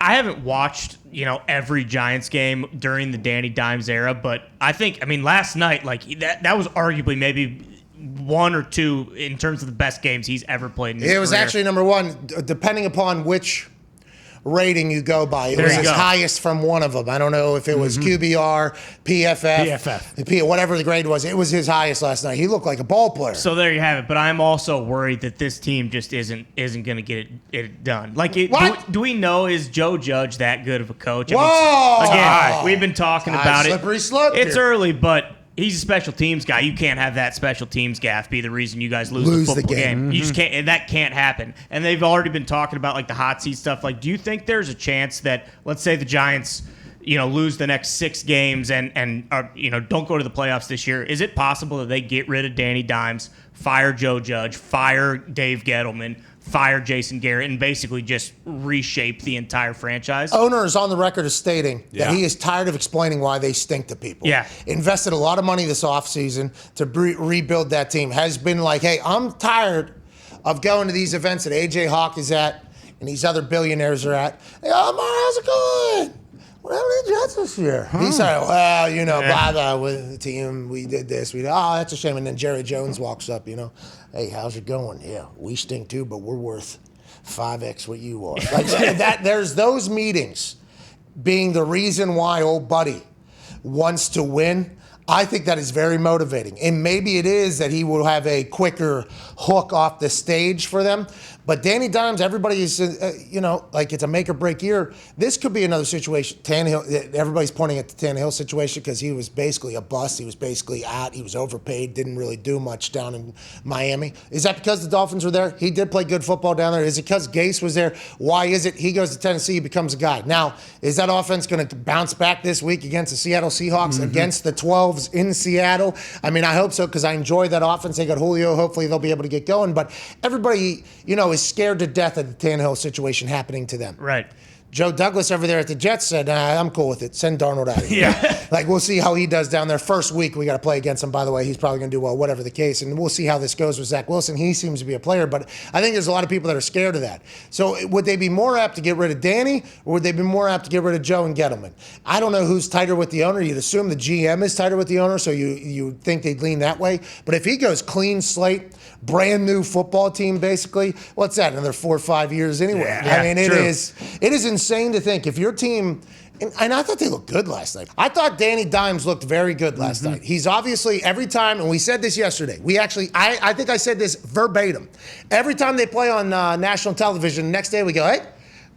I haven't watched, every Giants game during the Danny Dimes era, but I mean, last night, that was arguably maybe one or two in terms of the best games he's ever played in his career. It was actually number one, depending upon which rating you go by. It was his highest from one of them. I don't know if it was QBR, PFF, whatever the grade was. It was his highest last night. He looked like a ball player. So there you have it. But I'm also worried that this team just isn't going to get it done. Do we know, is Joe Judge that good of a coach? Again, we've been talking about it. Slippery slope. It's early, but he's a special teams guy. You can't have that special teams gaff be the reason you guys lose the football game. You just can't. And that can't happen. And they've already been talking about the hot seat stuff. Do you think there's a chance that, let's say the Giants, lose the next 6 games and don't go to the playoffs this year? Is it possible that they get rid of Danny Dimes, fire Joe Judge, fire Dave Gettleman, fire Jason Garrett, and basically just reshape the entire franchise? Owner is on the record as stating that he is tired of explaining why they stink to people. Yeah. Invested a lot of money this offseason to rebuild that team. Has been like, hey, I'm tired of going to these events that A.J. Hawk is at and these other billionaires are at. Hey, how's it going? What happened to the Jets this year? He said, well, blah, blah, with the team, we did this. That's a shame. And then Jerry Jones walks up, hey, how's it going? Yeah, we stink too, but we're worth 5X what you are. There's those meetings being the reason why old buddy wants to win. I think that is very motivating. And maybe it is that he will have a quicker hook off the stage for them. But Danny Dimes, everybody is, it's a make or break year. This could be another situation. Tannehill, everybody's pointing at the Tannehill situation because he was basically a bust. He was basically out. He was overpaid, didn't really do much down in Miami. Is that because the Dolphins were there? He did play good football down there. Is it because Gase was there? Why is it? He goes to Tennessee, he becomes a guy. Now, is that offense going to bounce back this week against the Seattle Seahawks, against the 12s in Seattle? I mean, I hope so because I enjoy that offense. They got Julio. Hopefully they'll be able to get going. But everybody, is scared to death of the Tannehill situation happening to them. Right. Joe Douglas over there at the Jets said, I'm cool with it. Send Darnold out of here. Yeah. We'll see how he does down there. First week, we got to play against him. By the way, he's probably going to do well, whatever the case. And we'll see how this goes with Zach Wilson. He seems to be a player, but I think there's a lot of people that are scared of that. So would they be more apt to get rid of Danny, or would they be more apt to get rid of Joe and Gettleman? I don't know who's tighter with the owner. You'd assume the GM is tighter with the owner, so you think they'd lean that way. But if he goes clean slate, brand new football team, basically, what's that, another 4 or 5 years anyway? Yeah, I mean, it true. is insane to think if your team, and I thought they looked good last night. I thought Danny Dimes looked very good last night. He's obviously, every time, and we said this yesterday, I think I said this verbatim. Every time they play on national television, the next day we go, hey,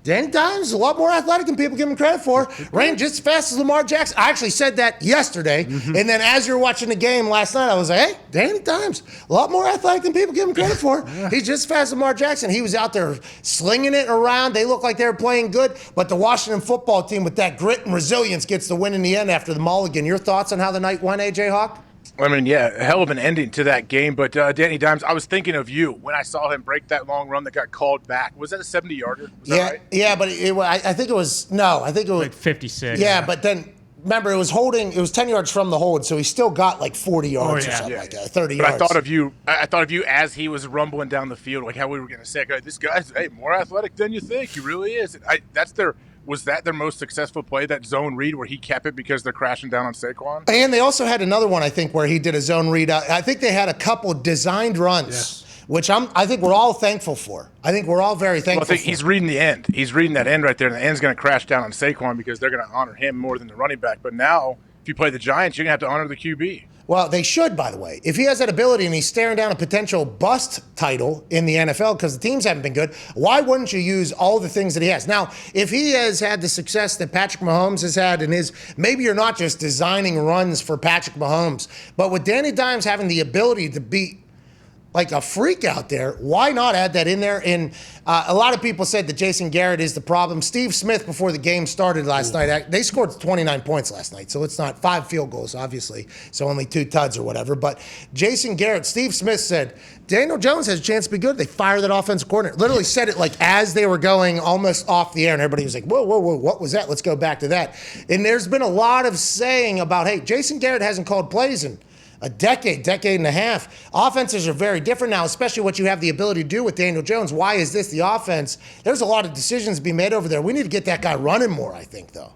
Danny Dimes is a lot more athletic than people give him credit for. Ran just as fast as Lamar Jackson. I actually said that yesterday. And then as you're watching the game last night, I was like, hey, Danny Dimes, a lot more athletic than people give him credit for. He's just as fast as Lamar Jackson. He was out there slinging it around. They looked like they were playing good. But the Washington football team with that grit and resilience gets the win in the end after the mulligan. Your thoughts on how the night went, A.J. Hawk? I mean, yeah, hell of an ending to that game. But Danny Dimes, I was thinking of you when I saw him break that long run that got called back. Was that a 70-yarder? Right? Yeah, but I think it was, I think it was 56. Yeah, but then remember it was 10 yards from the hold, so he still got 40 yards or something like that, 30 yards. I thought of you as he was rumbling down the field, like how we were going to say, this guy's more athletic than you think. He really is. Was that their most successful play, that zone read where he kept it because they're crashing down on Saquon? And they also had another one, I think, where he did a zone read. I think they had a couple designed runs, which I think we're all thankful for. I think we're all very thankful for. I think he's reading the end. He's reading that end right there, and the end's going to crash down on Saquon because they're going to honor him more than the running back. But now, if you play the Giants, you're going to have to honor the QB. Well, they should, by the way. If he has that ability and he's staring down a potential bust title in the NFL because the teams haven't been good, why wouldn't you use all the things that he has? Now, if he has had the success that Patrick Mahomes has had in maybe you're not just designing runs for Patrick Mahomes, but with Danny Dimes having the ability to be like a freak out there, why not add that in there? And a lot of people said that Jason Garrett is the problem. Steve Smith, before the game started last night, they scored 29 points last night, so it's not 5 field goals, obviously, so only 2 tuds or whatever. But Jason Garrett, Steve Smith said, Daniel Jones has a chance to be good. They fired that offensive coordinator. Literally said it as they were going almost off the air, and everybody was like, whoa, what was that? Let's go back to that. And there's been a lot of saying about, hey, Jason Garrett hasn't called plays in a decade and a half. Offenses are very different now, especially what you have the ability to do with Daniel Jones. Why is this the offense? There's a lot of decisions to be made over there. We need to get that guy running more, I think, though.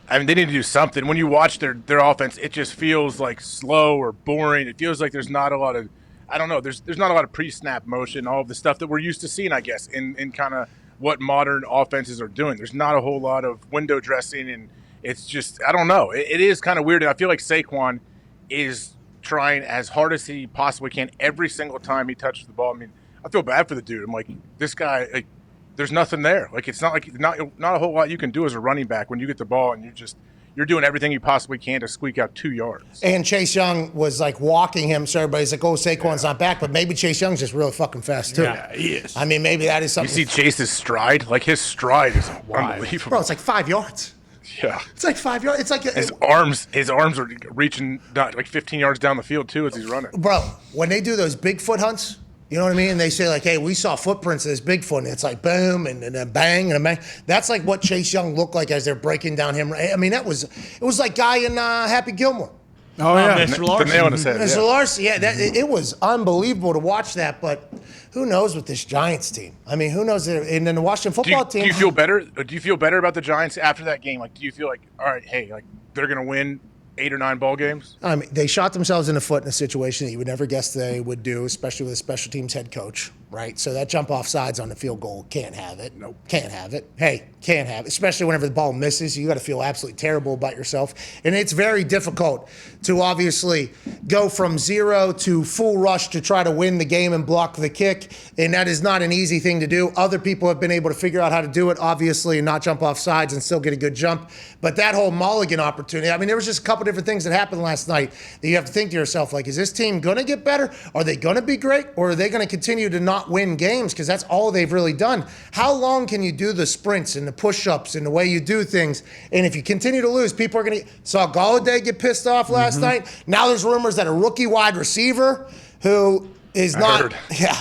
I mean, they need to do something. When you watch their offense, it just feels like slow or boring. It feels like there's not a lot of, I don't know, there's not a lot of pre-snap motion, all of the stuff that we're used to seeing, I guess, in kind of what modern offenses are doing. There's not a whole lot of window dressing, and it's just, I don't know. It is kind of weird, and I feel like Saquon is trying as hard as he possibly can every single time he touches the ball. I mean, I feel bad for the dude. I'm like, this guy, like, there's nothing there. Like, it's not like not a whole lot you can do as a running back when you get the ball and you're doing everything you possibly can to squeak out 2 yards. And Chase Young was like walking him, so everybody's like, oh, Saquon's not back, but maybe Chase Young's just really fucking fast too. Yeah, he is. I mean, maybe that is something. You see Chase's stride? Like, his stride is unbelievable. Bro, it's like 5 yards. Yeah. It's like 5 yards. It's like his arms are reaching like 15 yards down the field too as he's running. Bro, when they do those Bigfoot hunts, you know what I mean? And they say like, hey, we saw footprints of this Bigfoot, and it's like boom and then bang and a bang. That's like what Chase Young looked like as they're breaking down him. I mean, it was like Guy in Happy Gilmore. Oh, yeah. Mr. Larson. The nail in his head. Mr. Larson, it was unbelievable to watch that, but who knows with this Giants team? I mean, who knows? And then the Washington football team. Do you feel better? Do you feel better about the Giants after that game? Like, do you feel like, all right, hey, like they're gonna win 8 or 9 ball games? I mean, they shot themselves in the foot in a situation that you would never guess they would do, especially with a special teams head coach, right? So that jump off sides on the field goal, can't have it. Nope. Can't have it. Hey, can't have it. Especially whenever the ball misses, you got to feel absolutely terrible about yourself. And it's very difficult to obviously go from 0 to full rush to try to win the game and block the kick. And that is not an easy thing to do. Other people have been able to figure out how to do it, obviously, and not jump off sides and still get a good jump. But that whole mulligan opportunity, I mean, there was just a couple different things that happened last night that you have to think to yourself, like, is this team going to get better? Are they going to be great? Or are they going to continue to not win games? Because that's all they've really done. How long can you do the sprints and the push-ups and the way you do things? And if you continue to lose, people are going to... Saw Golladay get pissed off last night. Now there's rumors that a rookie wide receiver who is not... Yeah.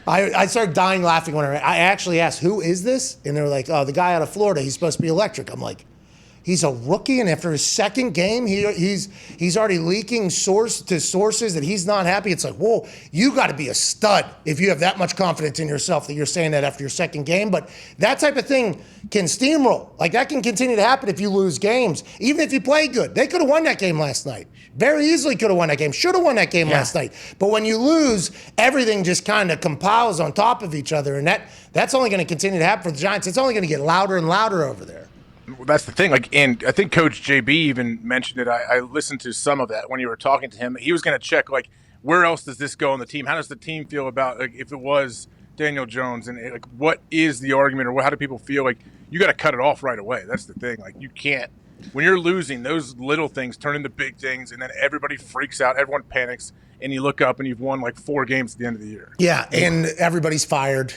I started dying laughing when I actually asked, who is this? And they were like, oh, the guy out of Florida, he's supposed to be electric. I'm like, he's a rookie, and after his second game, he's already leaking sources that he's not happy. It's like, whoa, you got to be a stud if you have that much confidence in yourself that you're saying that after your second game. But that type of thing can steamroll. Like, that can continue to happen if you lose games, even if you play good. They could have won that game last night. Very easily could have won that game. Should have won that game last night. But when you lose, everything just kind of compiles on top of each other, and that's only going to continue to happen for the Giants. It's only going to get louder and louder over there. Well, that's the thing. Like, and I think Coach JB even mentioned it. I listened to some of that when you were talking to him. He was going to check, like, where else does this go on the team? How does the team feel about, like, if it was Daniel Jones, and like, what is the argument, or how do people feel? Like, you got to cut it off right away. That's the thing. Like, you can't. When you're losing, those little things turn into big things, and then everybody freaks out, everyone panics, and you look up and you've won like 4 games at the end of the year. Yeah, and everybody's fired.